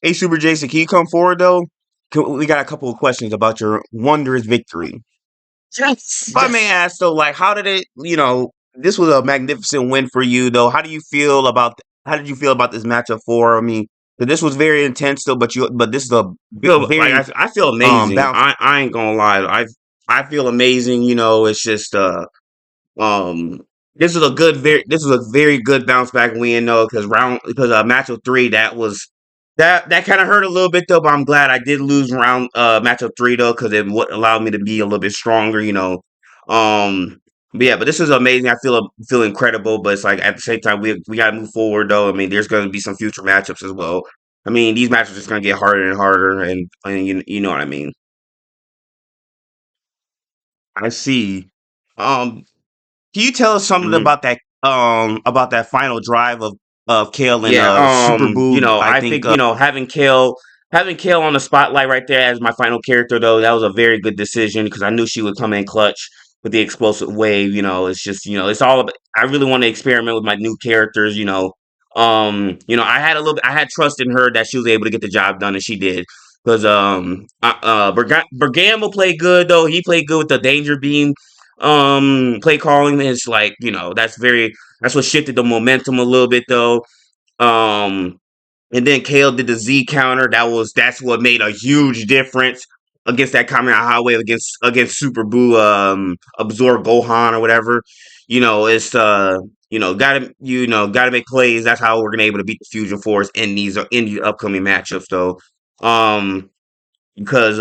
Hey, Super Jason, can you come forward though? We got a couple of questions about your wondrous victory. Yes, If I may yes. ask though, like, how did it? This was a magnificent win for you though. How do you feel about? How did you feel about this matchup? I mean, 'cause this was very intense though, but this is a Feel like very I feel amazing. bounce. I ain't gonna lie. I feel amazing. It's just um this was a very good bounce back win though because match of three that kind of hurt a little bit though, but I'm glad I did lose round match of three though because it would allowed me to be a little bit stronger. Um, but yeah, but this is amazing. I feel incredible, but it's like at the same time we gotta move forward though. I mean, there's gonna be some future matchups as well. I mean, these matches are just gonna get harder and harder, and you know what I mean. I see. Um, can you tell us something Mhm. about that final drive of Kale and Yeah, Super Boo? I I think think, having Kale on the spotlight right there as my final character though, that was a very good decision because I knew she would come in clutch with the explosive wave. It's just, it's all about, I really want to experiment with my new characters. I had trust in her that she was able to get the job done and she did. Because Bergamo played good though. He played good with the danger beam play calling. It's like, that's what shifted the momentum a little bit though. Um, and then Kale did the Z counter. That's what made a huge difference against that Kamehameha Highway against Super Boo Absorb Gohan or whatever. It's gotta make plays. That's how we're gonna able to beat the Fusion Force in these upcoming matchups though. Um because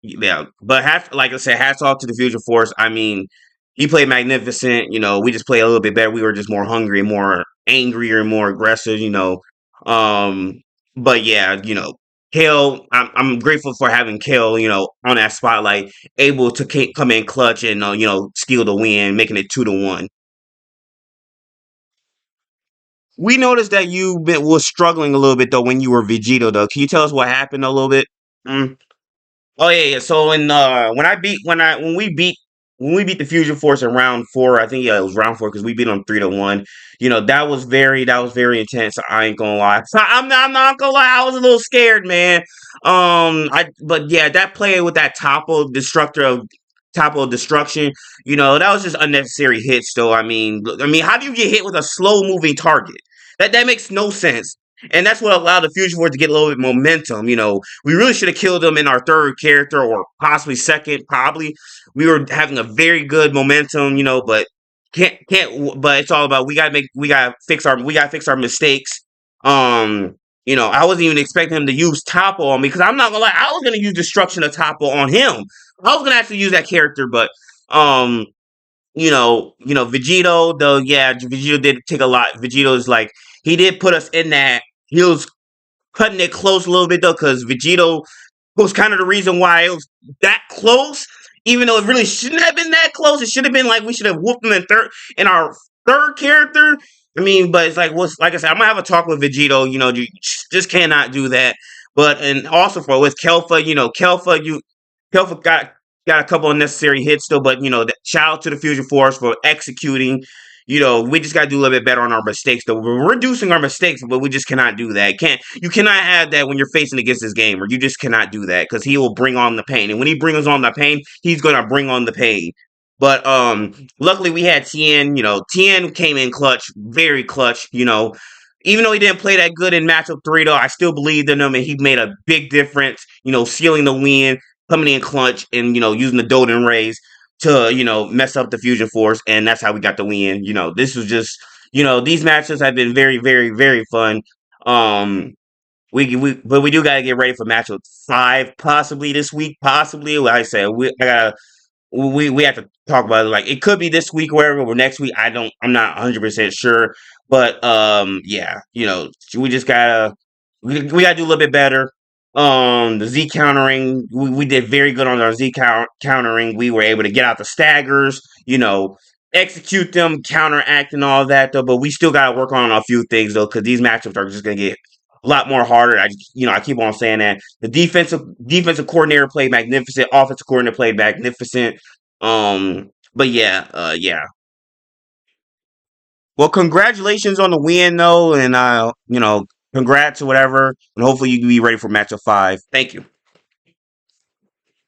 yeah, but like I said, hats off to the Future Force. I mean, he played magnificent. We just played a little bit better. We were just more hungry and more angrier and more aggressive. Um, but yeah, Kale, I'm grateful for having Kale, on that spotlight, able to come in clutch and steal the win, making it 2-1. we noticed that was struggling a little bit though when you were Vegito though. Can you tell us what happened a little bit? Mm. Oh yeah, yeah. So when we beat the Fusion Force in round four, I think yeah it was round four because we beat them 3-1. That was very intense. I ain't gonna lie. So I'm not gonna lie. I was a little scared, man. But yeah, that play with that topple destruction. That was just unnecessary hits. Though I mean, how do you get hit with a slow moving target? That makes no sense. And that's what allowed the Fusion Force to get a little bit momentum. We really should have killed him in our third character or possibly second. Probably we were having a very good momentum, but can't. But it's all about we gotta fix our mistakes. I wasn't even expecting him to use Toppo on me because I'm not gonna lie, I was gonna use Destruction of Toppo on him. I was gonna actually use that character, but um, Vegito though, yeah, Vegito did take a lot. Vegito's like he did put us in that. He was cutting it close a little bit though, because Vegito was kind of the reason why it was that close, even though it really shouldn't have been that close. It should have been like we should have whooped him in our third character. I mean, but it's like I said, I'm gonna have a talk with Vegito. You just cannot do that. But and also for with Kelfa, Kelfa got a couple unnecessary hits still, but shout out to the Fusion Force for executing. We just got to do a little bit better on our mistakes. Though we're reducing our mistakes, but we just cannot do that. You cannot have that when you're facing against this gamer. You just cannot do that because he will bring on the pain, and when he brings on the pain, he's gonna bring on the pain. But luckily we had Tien. Tien came in clutch, very clutch. Even though he didn't play that good in matchup three, though, I still believed in him, and he made a big difference. Sealing the win, coming in clutch, and using the Doden Rays to mess up the Fusion Force, and that's how we got the win. This was just these matches have been very very very fun. Um, but we do gotta get ready for matchup five possibly this week. Possibly, like I said, we have to talk about it. Like it could be this week, or next week. I'm not 100% sure, but yeah, we just we gotta do a little bit better. The Z countering, we did very good on our countering. We were able to get out the staggers, execute them, counteract and all that though. But we still gotta work on a few things though, because these matchups are just gonna get a lot more harder. I keep on saying that the defensive coordinator played magnificent, offensive coordinator played magnificent. But yeah, yeah. Well, congratulations on the win though, and congrats or whatever, and hopefully you can be ready for matchup 5. Thank you.